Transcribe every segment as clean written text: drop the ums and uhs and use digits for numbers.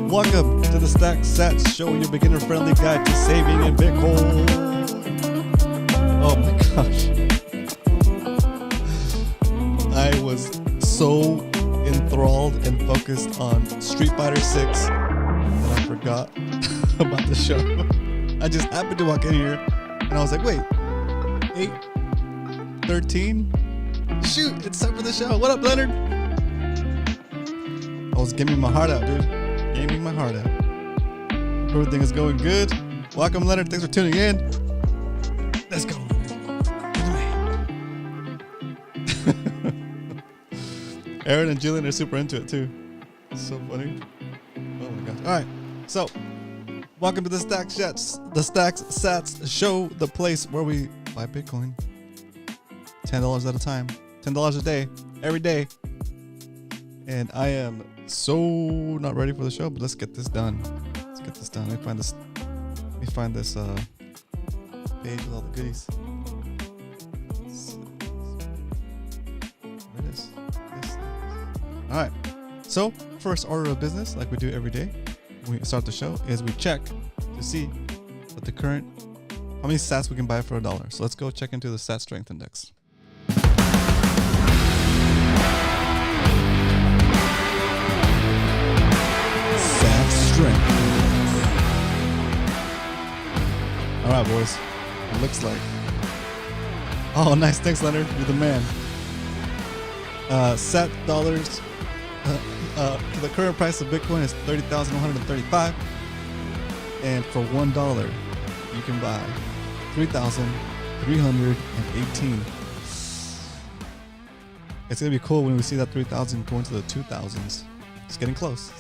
Welcome to the SATS show, your beginner-friendly guide to saving in Bitcoin. Oh my gosh. I was so enthralled and focused on Street Fighter 6 that I forgot about the show. I just happened to walk in here and I was like, wait, 8:13? Shoot, it's time for the show. What up, Leonard? I was giving my heart out, dude. Gaming my heart out. Everything is going good. Welcome, Leonard. Thanks for tuning in. Let's go. Aaron and Jillian are super into it too. It's so funny. Oh my gosh. All right. So, welcome to the SATS show, the place where we buy Bitcoin. $10 at a time. $10 a day. Every day. And I am so not ready for the show, but let's get this done. Let me find this page with all the goodies. Where it is. All right. So first order of business, like we do every day when we start the show, is we check to see what how many sats we can buy for $1. So let's go check into the SAT strength index. All right, boys. It looks like. Oh, nice. Thanks, Leonard. You're the man. SAT dollars. The current price of Bitcoin is $30,135, and for $1, you can buy 3,318. It's gonna be cool when we see that 3,000 go into the 2,000s. It's getting close.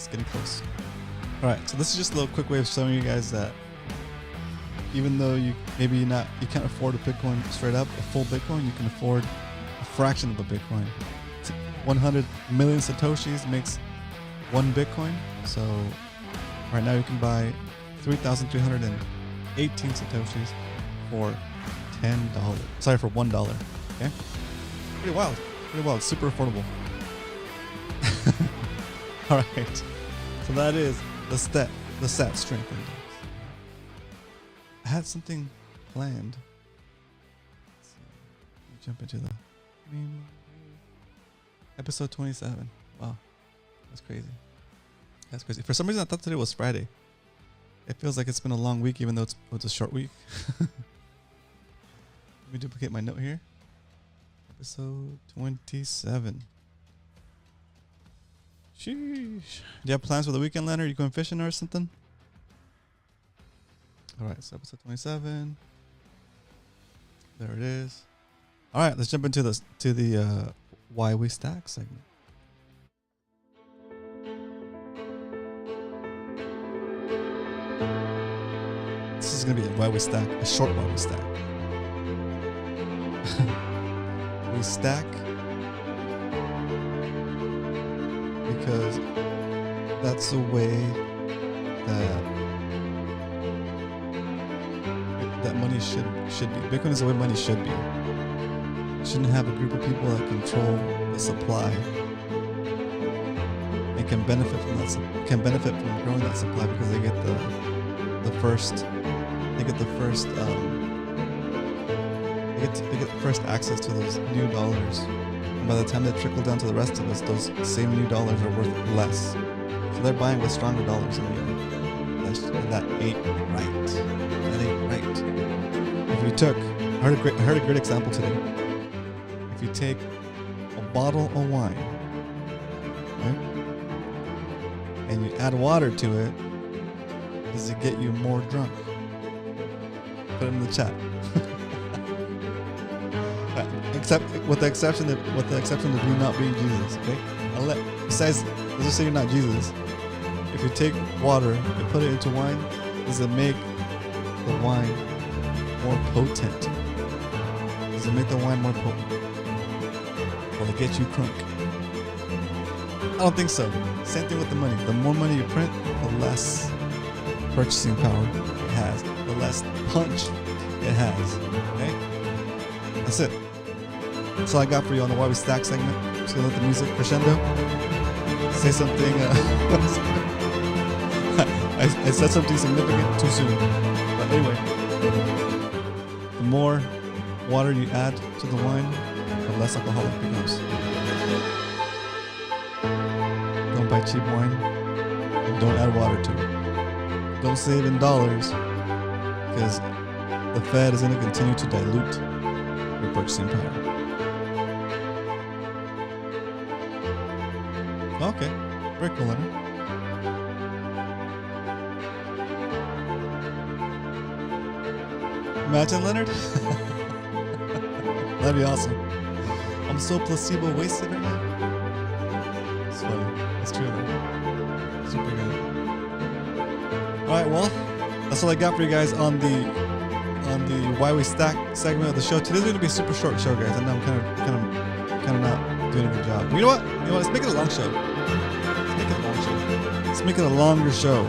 All right, so this is just a little quick way of showing you guys that even though you can't afford a Bitcoin straight up, a full Bitcoin, you can afford a fraction of a Bitcoin. 100 million Satoshis makes one Bitcoin. So right now you can buy 3,318 Satoshis for $10. Sorry, for $1. Okay, pretty wild. Super affordable. All right, so that is the SAT strength index. I had something planned. Let's see. Let me jump into the episode 27. Wow, that's crazy. For some reason, I thought today was Friday. It feels like it's been a long week, even though it's a short week. Let me duplicate my note here. Episode 27. Sheesh. Do you have plans for the weekend, Leonard? You going fishing or something? All right, so episode 27. There it is. All right, let's jump into the why we stack segment. This is gonna be a why we stack, a short why we stack. We stack because that's the way that money should be. Bitcoin is the way money should be. You shouldn't have a group of people that control the supply and can benefit from growing that supply because they get the first access to those new dollars. And by the time they trickle down to the rest of us, those same new dollars are worth less. So they're buying with stronger dollars in the end. That ain't right. If you took, I heard a great example today. If you take a bottle of wine, right, and you add water to it, does it get you more drunk? Put it in the chat. Except with the exception of you not being Jesus, okay? Besides, let's just say you're not Jesus. If you take water and put it into wine, does it make the wine more potent? Does it make the wine more potent? Will it get you drunk? I don't think so. Same thing with the money. The more money you print, the less purchasing power it has, the less punch it has. Okay? That's it. That's all I got for you on the Why We Stack segment. Just gonna let the music crescendo. Say something. I said something significant too soon. But anyway, the more water you add to the wine, the less alcoholic it becomes. Don't buy cheap wine. And don't add water to it. Don't save in dollars, because the Fed is going to continue to dilute your purchasing power. Okay, very cool, Leonard. Imagine, Leonard. That'd be awesome. I'm so placebo wasted right now. It's funny. It's true, though. Super good. All right, well, that's all I got for you guys on the Why We Stack segment of the show. Today's going to be a super short show, guys. I know I'm kind of not doing a good job. But you know what? Let's make it a long show. Let's make it a longer show.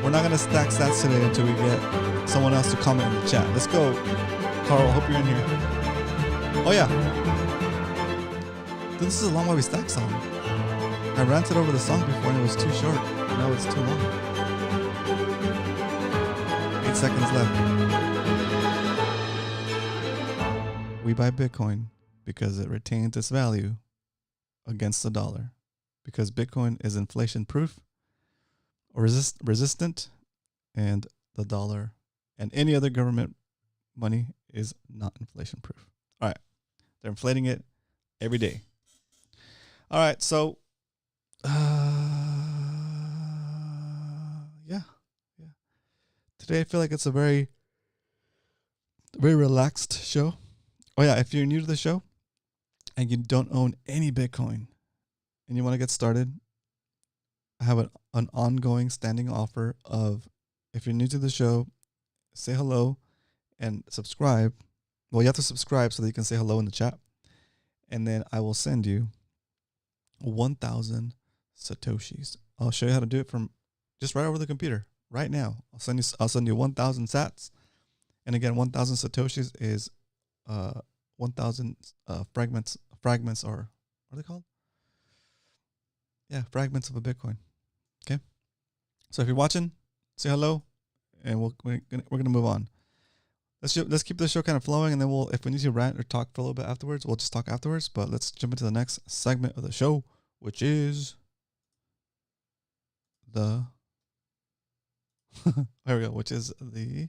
We're not going to stack stats today until we get someone else to comment in the chat. Let's go. Carl, hope you're in here. Oh, yeah. Dude, this is a long Why We Stack song. I ranted over the song before and it was too short. Now it's too long. 8 seconds left. We buy Bitcoin because it retains its value against the dollar. Because Bitcoin is inflation proof or resistant, and the dollar and any other government money is not inflation proof. All right. They're inflating it every day. All right. So, yeah. Today I feel like it's a very, very relaxed show. Oh, yeah. If you're new to the show and you don't own any Bitcoin and you want to get started, I have an ongoing standing offer of, if you're new to the show, say hello and subscribe. Well, you have to subscribe so that you can say hello in the chat. And then I will send you 1,000 Satoshis. I'll show you how to do it from just right over the computer right now. I'll send you 1,000 SATS. And again, 1,000 Satoshis is 1,000 fragments, or what are they called? Yeah, fragments of a Bitcoin. Okay. So if you're watching, say hello, and we're gonna move on. Let's keep the show kind of flowing, and then if we need to rant or talk for a little bit afterwards, we'll just talk afterwards. But let's jump into the next segment of the show, which is the there we go, which is the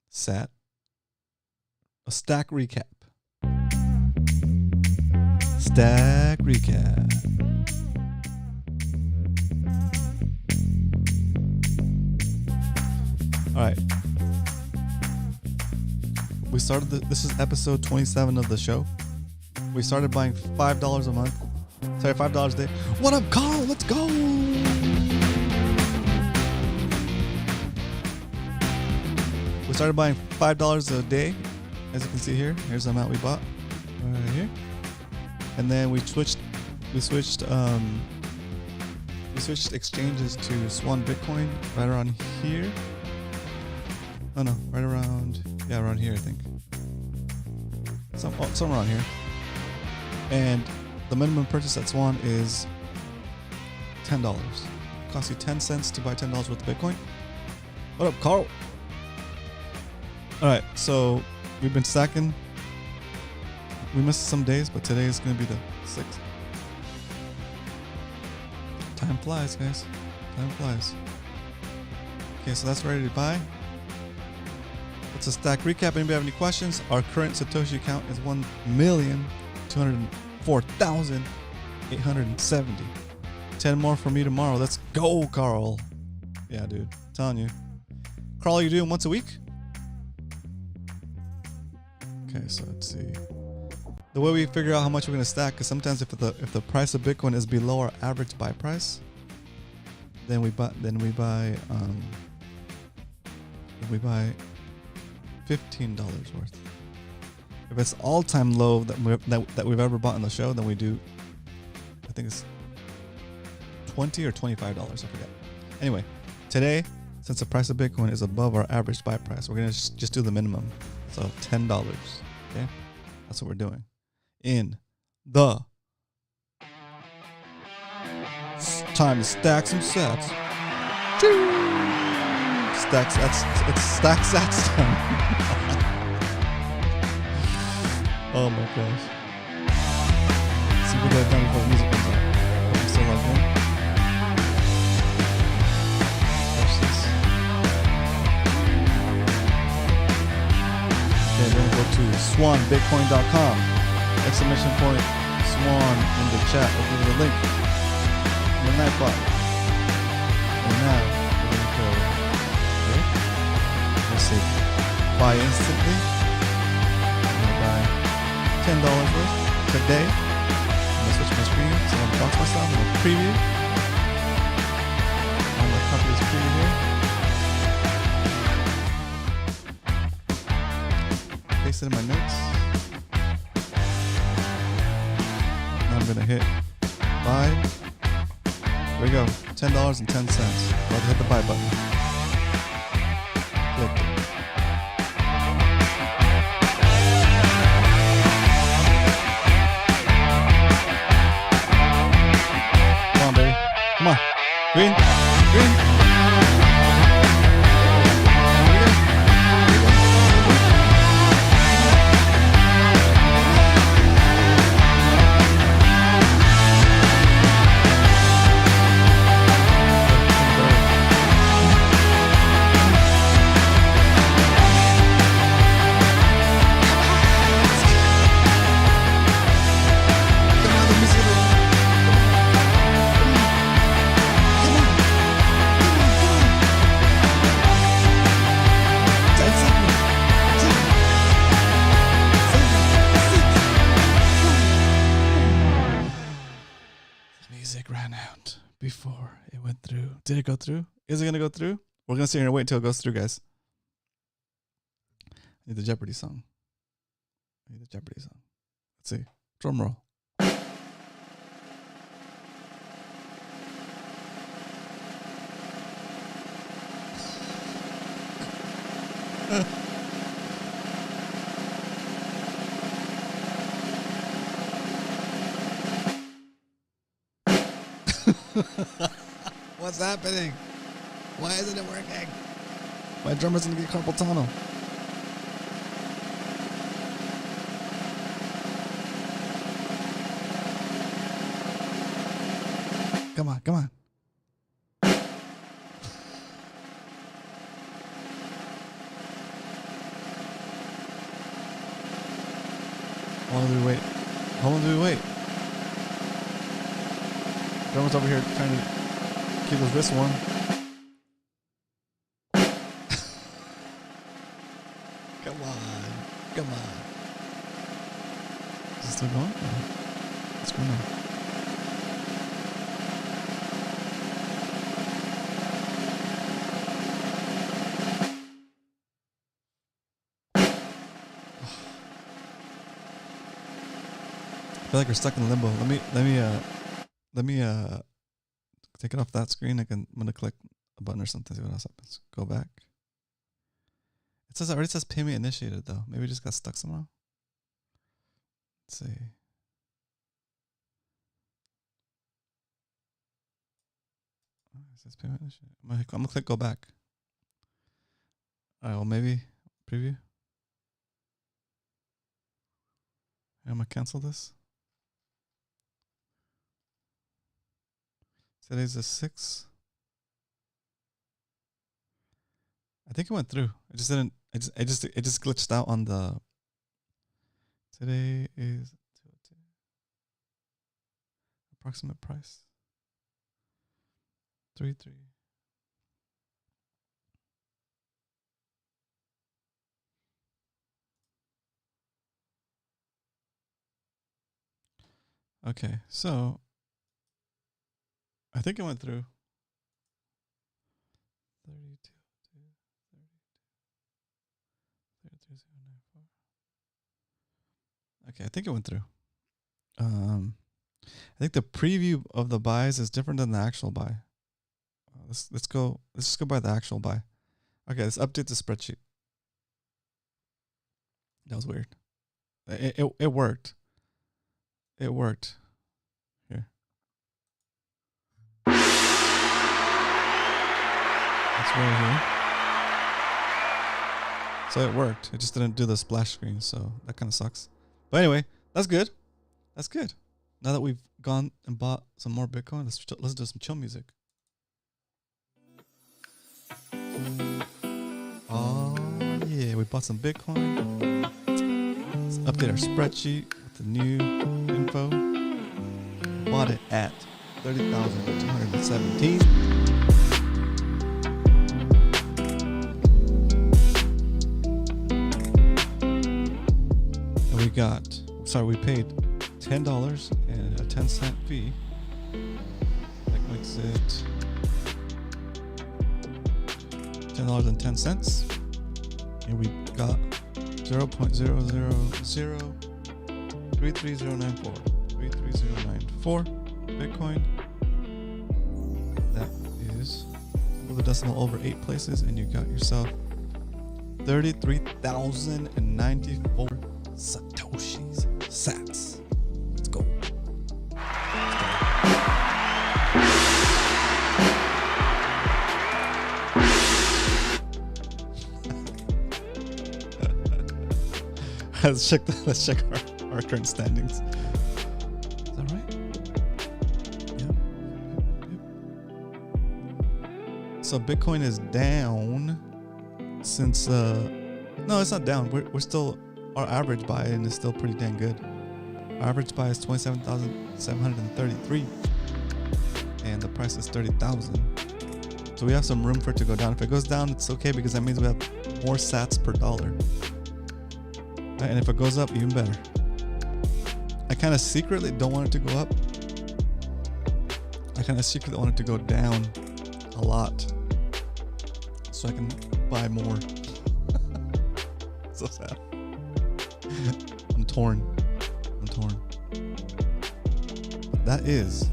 stack recap. Stack recap. All right. We started this is episode 27 of the show. We started buying $5 a month. Sorry, $5 a day. What up, Carl? Let's go. We started buying $5 a day. As you can see here, here's the amount we bought right here. And then we switched exchanges to Swan Bitcoin right around here. Oh no, right around, around here I think. Somewhere around here. And the minimum purchase at Swan is $10. It costs you 10 cents to buy $10 worth of Bitcoin. What up, Carl? All right, so we've been stacking. We missed some days, but today is going to be the 6th. Time flies, guys. Time flies. Okay, so that's ready to buy. It's a stack recap. Anybody have any questions? Our current Satoshi count is 1,204,870. 10 more for me tomorrow. Let's go, Carl. Yeah, dude. I'm telling you. Carl, you doing once a week? Okay, so let's see. The way we figure out how much we're gonna stack, because sometimes if the price of Bitcoin is below our average buy price, then we buy $15 worth. If it's all-time low that we've ever bought in the show, then we do, I think it's $20 or $25, I forget. Anyway, today, since the price of Bitcoin is above our average buy price, we're gonna just do the minimum, so $10. Okay, that's what we're doing. In the time to stack some sets. Stacks. It's Stacks SATS time. Oh my gosh. See if we get it done before the music comes on. Hope you're still logged in. Watch this. Okay, we're gonna go to swanbitcoin.com. Exclamation point Swan in the chat. I'll give you the link. In the night bot. And now we're gonna go. Okay. Let's see. Buy instantly. I'm gonna buy $10 worth today. I'm gonna switch my screen so I'm gonna box myself. I'm gonna preview. I'm gonna copy this preview here. Paste it in my notes. Now I'm gonna hit buy. Here we go. $10.10. About to hit the buy button. Click it. Come on, baby. Come on. Green. Green. Music ran out before it went through. Did it go through? Is it gonna go through? We're gonna sit here and wait until it goes through, guys. I need the Jeopardy song. Let's see. Drum roll. What's happening? Why isn't it working? My drummer's gonna get carpal tunnel. Come on, come on. How long do we wait? How long do we wait? Drummer's over here trying to keep his wrist warm. Come on. Come on. Is it still going? What's going on? I feel like we're stuck in limbo. Let me take it off that screen. I'm gonna click a button or something, see what else happens. Go back. It already says payment initiated though. Maybe it just got stuck somehow. Let's see. Oh, it says payment initiated. I'm gonna click go back. Alright, well maybe preview. I'm gonna cancel this. Today's the 6th. I think it went through. It just didn't. It just glitched out on the. Today is 202. Approximate price. 3.3. Okay, so I think it went through. 32, 33,094. Okay, I think it went through. I think the preview of the buys is different than the actual buy. Let's just go by the actual buy. Okay, let's update the spreadsheet. That was weird. It worked. It worked. Here. It's right here. So it worked. It just didn't do the splash screen, so that kind of sucks. But anyway, that's good. That's good. Now that we've gone and bought some more Bitcoin, let's listen to some chill music. Oh yeah, we bought some Bitcoin. Let's update our spreadsheet with the new info. Bought it at 30,217. And we paid $10 and a 10-cent fee. That makes it $10.10. And we got 0.000333094 Bitcoin. That is move the decimal over 8 places, and you got yourself 33,094 Satoshis. SATS. Let's go. Let's check our current standings. Is that right? Yep. So Bitcoin is down since no, it's not down. We're still, our average buy-in is still pretty dang good. Our average buy is 27,733 and the price is 30,000. So we have some room for it to go down. If it goes down, it's okay, because that means we have more sats per dollar. And if it goes up, even better. I kind of secretly don't want it to go up. I kind of secretly want it to go down a lot, so I can buy more. So sad. I'm torn. But that is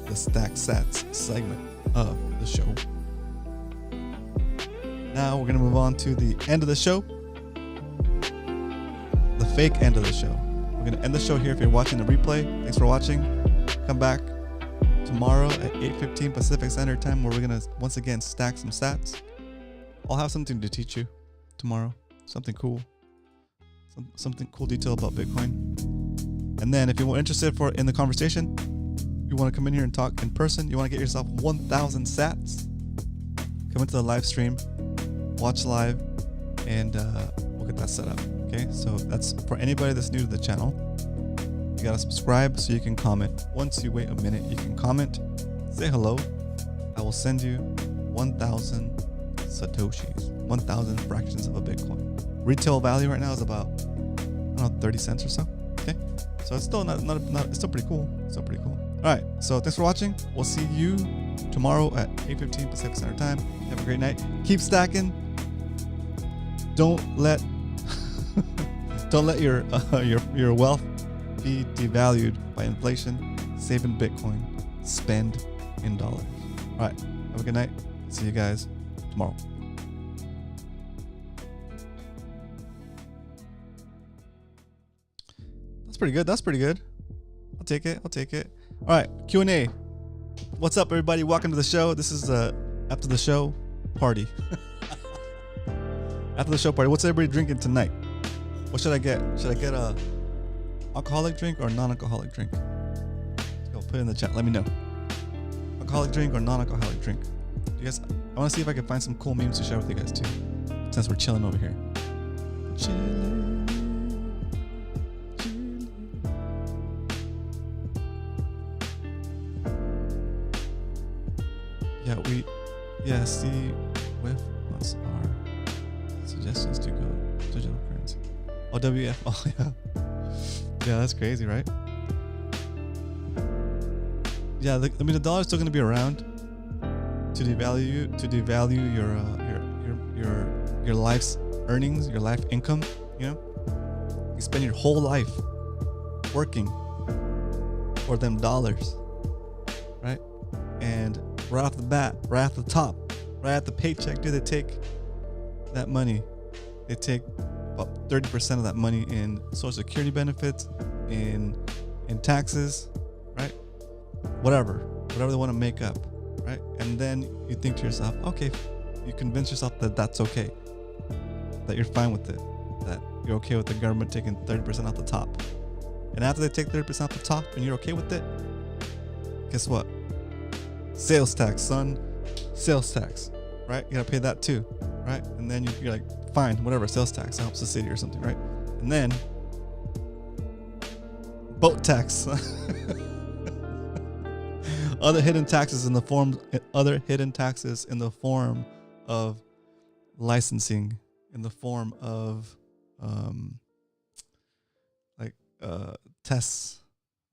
the Stack Sats segment of the show. Now we're going to move on to the end of the show. The fake end of the show. We're going to end the show here. If you're watching the replay, thanks for watching. Come back tomorrow at 8:15 Pacific Standard Time, where we're going to once again stack some sats. I'll have something to teach you tomorrow. Something cool. Something cool detail about Bitcoin. And then if you're interested in the conversation, you want to come in here and talk in person, you want to get yourself 1,000 sats, come into the live stream, watch live, and we'll get that set up. Okay, so that's for anybody that's new to the channel. You gotta subscribe so you can comment. Once you wait a minute, you can comment, say hello. I will send you 1,000 Satoshis, 1,000 fractions of a Bitcoin. Retail value right now is about, I don't know, 30 cents or so. Okay, so it's still not it's still pretty cool. Still pretty cool. All right, so thanks for watching. We'll see you tomorrow at 8:15 Pacific Standard Time. Have a great night. Keep stacking. Don't let your wealth be devalued by inflation. Save in Bitcoin. Spend in dollars. All right, have a good night. See you guys tomorrow. That's pretty good. I'll take it. All right, Q&A. What's up, everybody? Welcome to the show. This is after the show party. After the show party. What's everybody drinking tonight? What should I get? Should I get a alcoholic drink or non-alcoholic drink? Go put it in the chat. Let me know. Alcoholic drink or non-alcoholic drink? You guys, I want to see if I can find some cool memes to share with you guys too, since we're chilling over here. Chilling. See with what's our suggestions to go digital currency. Oh, WF. Oh, yeah. Yeah, that's crazy, right? Yeah, the dollar's still going to be around to devalue your life's earnings, your life income. You know, you spend your whole life working for them dollars, right? And right off the bat, right off the top, right at the paycheck, they take that money. They take about 30% of that money in Social Security benefits, in taxes, right? Whatever they want to make up. right? And then you think to yourself, okay, you convince yourself that that's okay, that you're fine with it, that you're okay with the government taking 30% off the top. And after they take 30% off the top and you're okay with it, guess what? Sales tax, son. Sales tax, right? You gotta pay that too, right? And then you're like, fine, whatever, sales tax helps the city or something, right? And then boat tax. Other hidden taxes in the form of licensing, in the form of tests,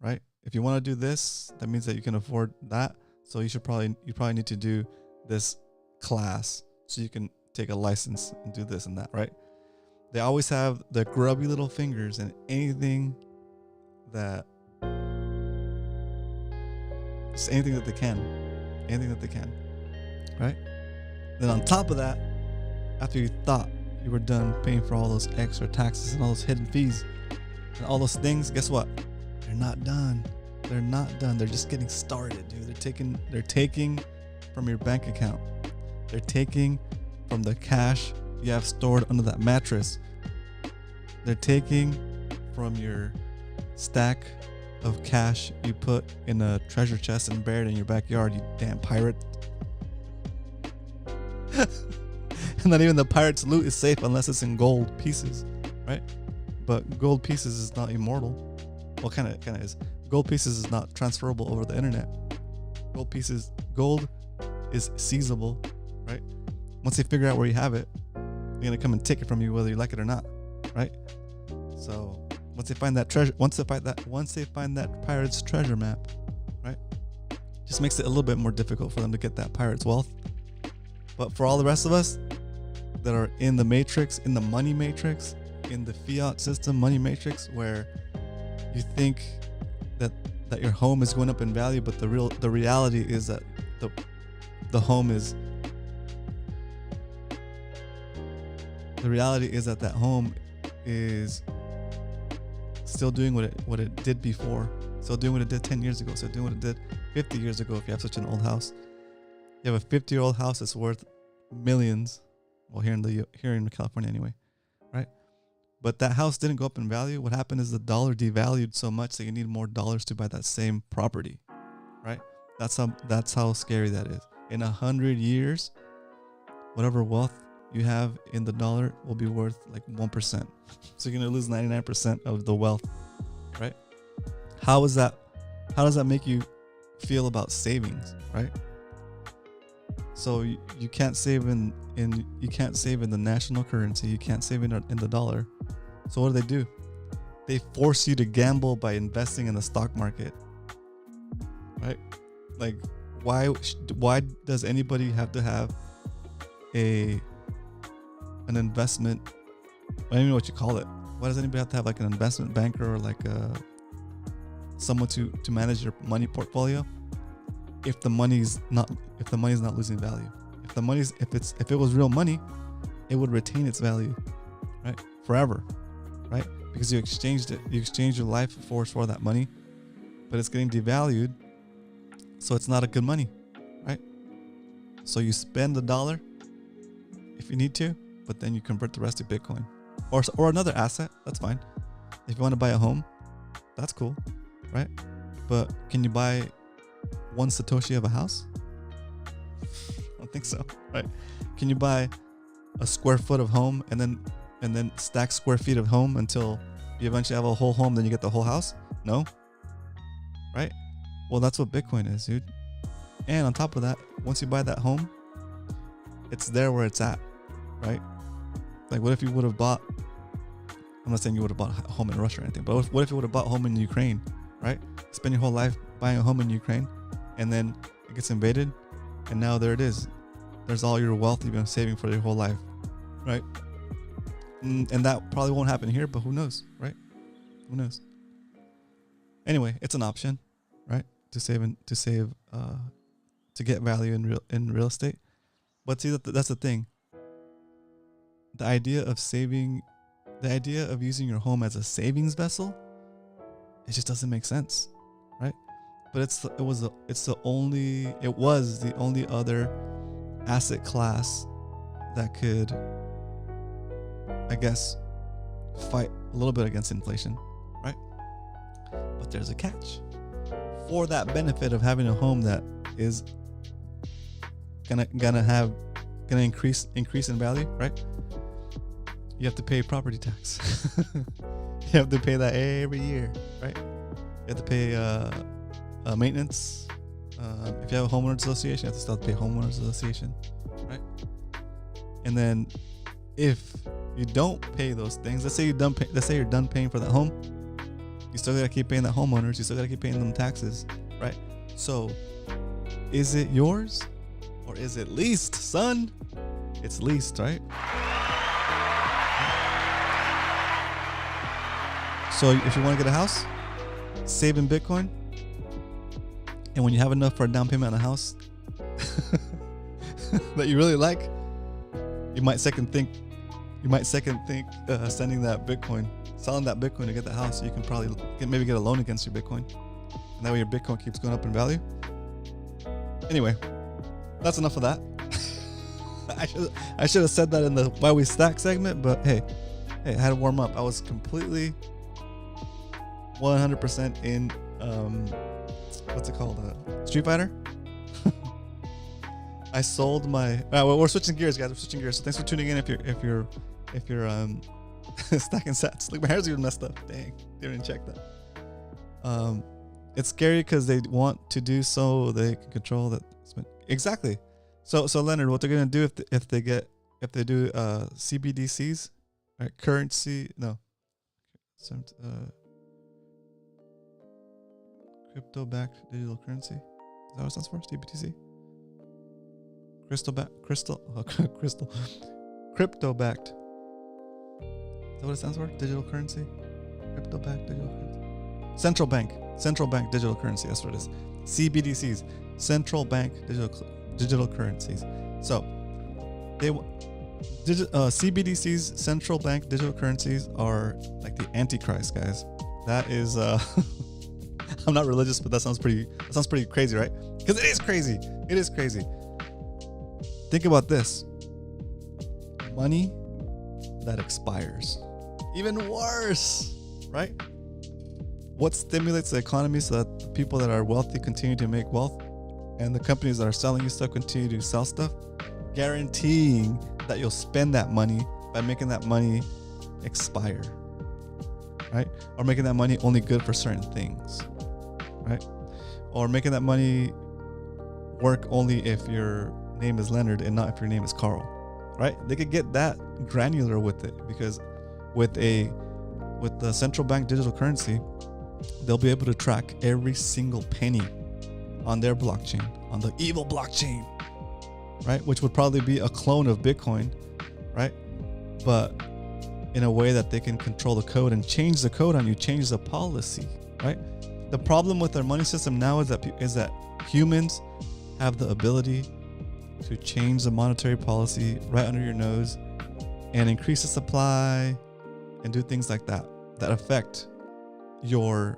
right? If you want to do this, that means that you can afford that. So you probably need to do this class so you can take a license and do this and that, right? They always have the grubby little fingers in anything that they can, right? Then on top of that, after you thought you were done paying for all those extra taxes and all those hidden fees and all those things, guess what? They're not done. They're just getting started, dude. They're taking from your bank account. They're taking from the cash you have stored under that mattress. They're taking from your stack of cash you put in a treasure chest and buried in your backyard, you damn pirate. And not even the pirate's loot is safe unless it's in gold pieces, right? But gold pieces is not immortal. Well, kind of is. Gold pieces is not transferable over the internet. Gold is seizable, right? Once they figure out where you have it, they're gonna come and take it from you whether you like it or not, right? So once they find that treasure, once they find that pirate's treasure map, right, just makes it a little bit more difficult for them to get that pirate's wealth. But for all the rest of us that are in the matrix, in the money matrix, in the fiat system money matrix, where you think that your home is going up in value, but the reality is that the home is that home is still doing what it did before, still doing what it did 10 years ago, still doing what it did 50 years ago. If you have such an old house, you have a 50-year-old house that's worth millions. Well, here in California anyway, right? But that house didn't go up in value. What happened is the dollar devalued so much that you need more dollars to buy that same property, right? That's how scary that is. In 100 years, whatever wealth you have in the dollar will be worth like 1%. So you're gonna lose 99% of the wealth, right? How does that make you feel about savings, right? So you can't save in the national currency. You can't save in the dollar. So what do? They force you to gamble by investing in the stock market, right? Like, why does anybody have to have an investment? I don't even know what you call it. Why does anybody have to have like an investment banker or like someone to manage your money portfolio if the money's not losing value? If it was real money, it would retain its value, right? Forever, right? Because you exchanged your life force for that money, but it's getting devalued, so it's not a good money, right? So you spend $1 if you need to, but then you convert the rest to Bitcoin or another asset. That's fine. If you want to buy a home, that's cool, right? But can you buy one Satoshi of a house? I don't think so, right? Can you buy a square foot of home and then stack square feet of home until you eventually have a whole home, then you get the whole house? No, right? Well, that's what Bitcoin is, dude. And on top of that, once you buy that home, it's there where it's at, right? Like, what if you would have bought, I'm not saying you would have bought a home in Russia or anything, but what if you would have bought a home in Ukraine, right? Spend your whole life buying a home in Ukraine, and then it gets invaded, and now there it is. There's all your wealth you've been saving for your whole life, right? And that probably won't happen here, but who knows, right? Who knows? Anyway, it's an option, right? To get value in real estate. But see, that's the thing. The idea of using your home as a savings vessel, it just doesn't make sense, right? but it's the only other asset class that could, I guess, fight a little bit against inflation, right? But there's a catch. For that benefit of having a home that is gonna increase in value, right? You have to pay property tax. You have to pay that every year, right? You have to pay maintenance. If you have a homeowners association, you have to still pay homeowners association, right? And then if you don't pay those things, let's say you're done paying for that home, you still gotta keep paying that homeowners. You still gotta keep paying them taxes, right? So, is it yours or is it leased, son? It's leased, right? So if you want to get a house, save in Bitcoin. And when you have enough for a down payment on a house that you really like, you might second think sending that Bitcoin, selling that Bitcoin to get the house. So you can probably maybe get a loan against your Bitcoin. And that way your Bitcoin keeps going up in value. Anyway, that's enough of that. I should have said that in the Why We Stack segment, but hey, I had to warm up. I was completely 100% in what's it called? Street Fighter. I sold my. Well, we're switching gears, guys. We're switching gears. So thanks for tuning in. If you're stacking sats. Look, my hair's even messed up. Dang, didn't even check that. It's scary because they want to do so they can control that. Exactly. So Leonard, what they're gonna do if they do CBDCs, right? Currency, no. Crypto-backed digital currency. Is that what it stands for? CBDC. Crypto-backed. Is that what it stands for? Digital currency. Crypto-backed digital currency. Central bank digital currency. That's what it is. CBDCs. Central bank digital currencies. So CBDCs, central bank digital currencies, are like the Antichrist, guys. That is I'm not religious, but that sounds pretty crazy, right? Because it is crazy. It is crazy. Think about this. Money that expires. Even worse, right? What stimulates the economy so that the people that are wealthy continue to make wealth and the companies that are selling you stuff continue to sell stuff? Guaranteeing that you'll spend that money by making that money expire, right? Or making that money only good for certain things, right? Or making that money work only if your name is Leonard and not if your name is Carl, right? They could get that granular with it because with the central bank digital currency, they'll be able to track every single penny on their blockchain, on the evil blockchain, right? Which would probably be a clone of Bitcoin, right? But in a way that they can control the code and change the code on you, change the policy, right? The problem with our money system now is that humans have the ability to change the monetary policy right under your nose and increase the supply and do things like that affect your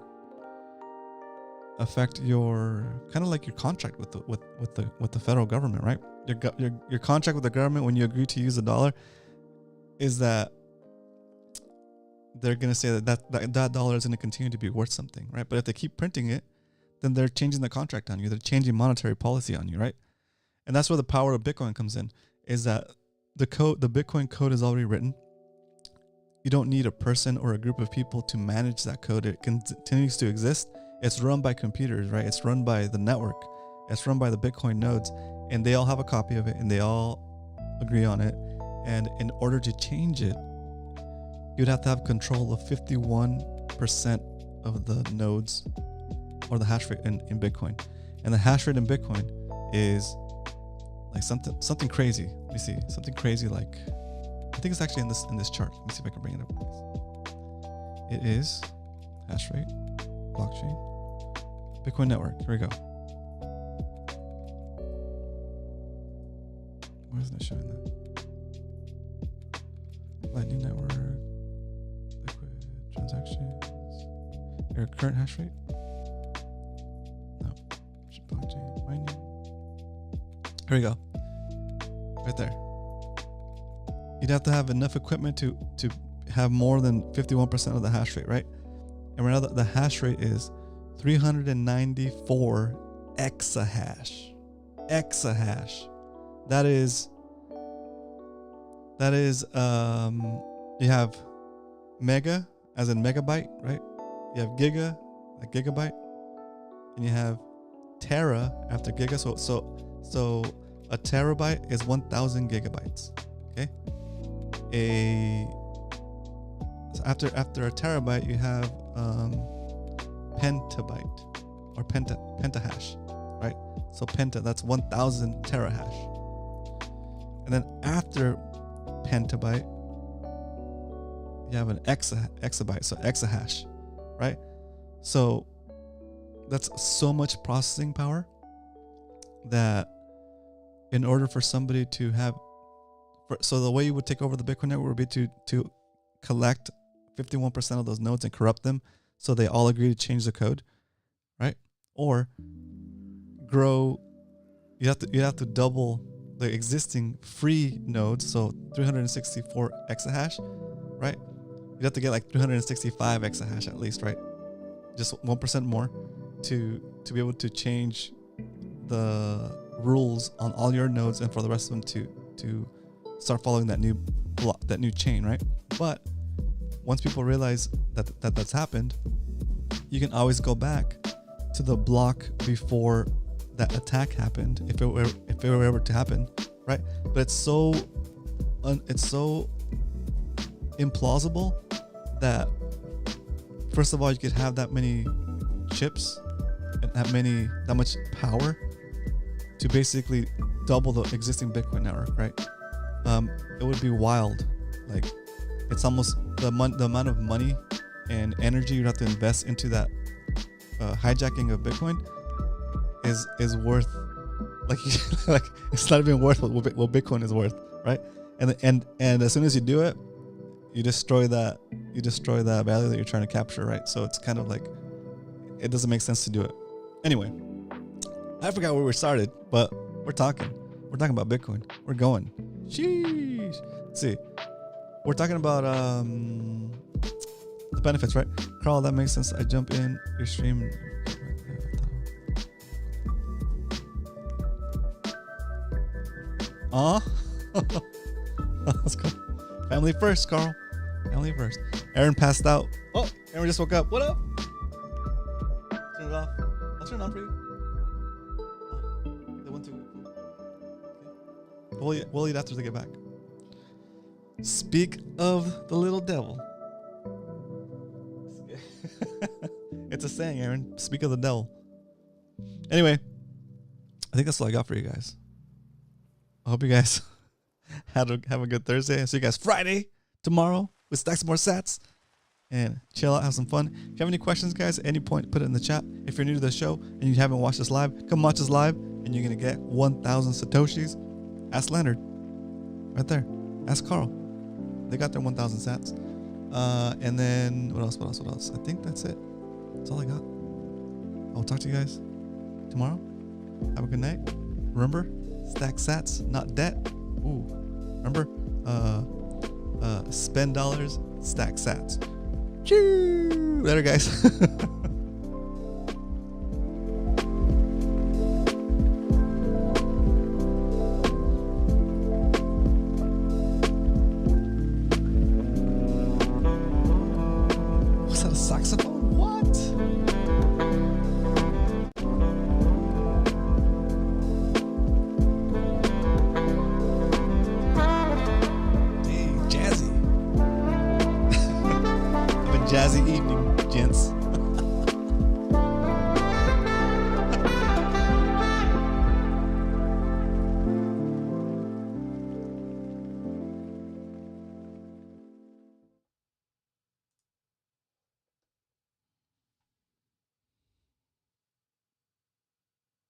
kind of like your contract with the federal government, right? Your contract with the government when you agree to use the dollar is that they're going to say that dollar is going to continue to be worth something, right? But if they keep printing it, then they're changing the contract on you. They're changing monetary policy on you, right? And that's where the power of Bitcoin comes in, is that the Bitcoin code is already written. You don't need a person or a group of people to manage that code. It continues to exist. It's run by computers, right? It's run by the network. It's run by the Bitcoin nodes, and they all have a copy of it and they all agree on it. And in order to change it, you'd have to have control of 51% of the nodes or the hash rate in Bitcoin. And the hash rate in Bitcoin is like something crazy. Let me see. Something crazy like, I think it's actually in this chart. Let me see if I can bring it up. It is hash rate, blockchain, Bitcoin network. Here we go. Why isn't it showing that? Lightning network, liquid transactions. Your current hash rate? No. Here we go. Right there. You'd have to have enough equipment to have more than 51% of the hash rate, right? And right now the hash rate is 394 exahash. Exahash. That is you have mega as in megabyte, right? You have giga, a gigabyte, and you have tera after giga. So a terabyte is 1,000 gigabytes. Okay. So after a terabyte, you have pentabyte or pentahash, right? So penta, that's 1,000 terahash. And then after pentabyte, you have an exabyte, so exahash, right? So that's so much processing power that in order for somebody to have, so the way you would take over the Bitcoin network would be to collect 51% of those nodes and corrupt them so they all agree to change the code, right? Or grow, you have to double the existing free nodes, so 364 exahash, right? You'd have to get like 365 exahash at least, right? Just 1% more to be able to change the rules on all your nodes and for the rest of them to start following that new block, that new chain, right? But once people realize that's happened, you can always go back to the block before that attack happened, if it were ever to happen, right? But it's so implausible that first of all you could have that many chips and that much power to basically double the existing Bitcoin network, right? It would be wild. Like, it's almost the amount of money and energy you'd have to invest into that hijacking of Bitcoin is worth, like it's not even worth what Bitcoin is worth, right? And as soon as you do it, you destroy that value that you're trying to capture, right? So it's kind of like, it doesn't make sense to do it. Anyway, I forgot where we started, but we're talking about Bitcoin. We're going. Sheesh. Let's see. We're talking about the benefits, right? Carl, that makes sense. I jump in your stream. Let's go. Family first, Carl. Family first. Aaron passed out. Oh, Aaron just woke up. What up? Turn it off. I'll turn it on for you. They went to. Okay. We'll eat after they get back. Speak of the little devil. It's a saying, Aaron. Speak of the devil. Anyway, I think that's all I got for you guys. I hope you guys have a good Thursday. I'll see you guys Friday tomorrow with Stack some more sats and chill out, have some fun. If you have any questions, guys, at any point, put it in the chat. If you're new to the show and you haven't watched us live, come watch us live and you're going to get 1,000 Satoshis. Ask Leonard. Right there. Ask Carl. They got their 1,000 sats. And then what else? I think that's it. That's all I got. I'll talk to you guys tomorrow. Have a good night. Remember, stack sats, not debt. Ooh. Remember, spend dollars, stack sats. Choo! Later, guys.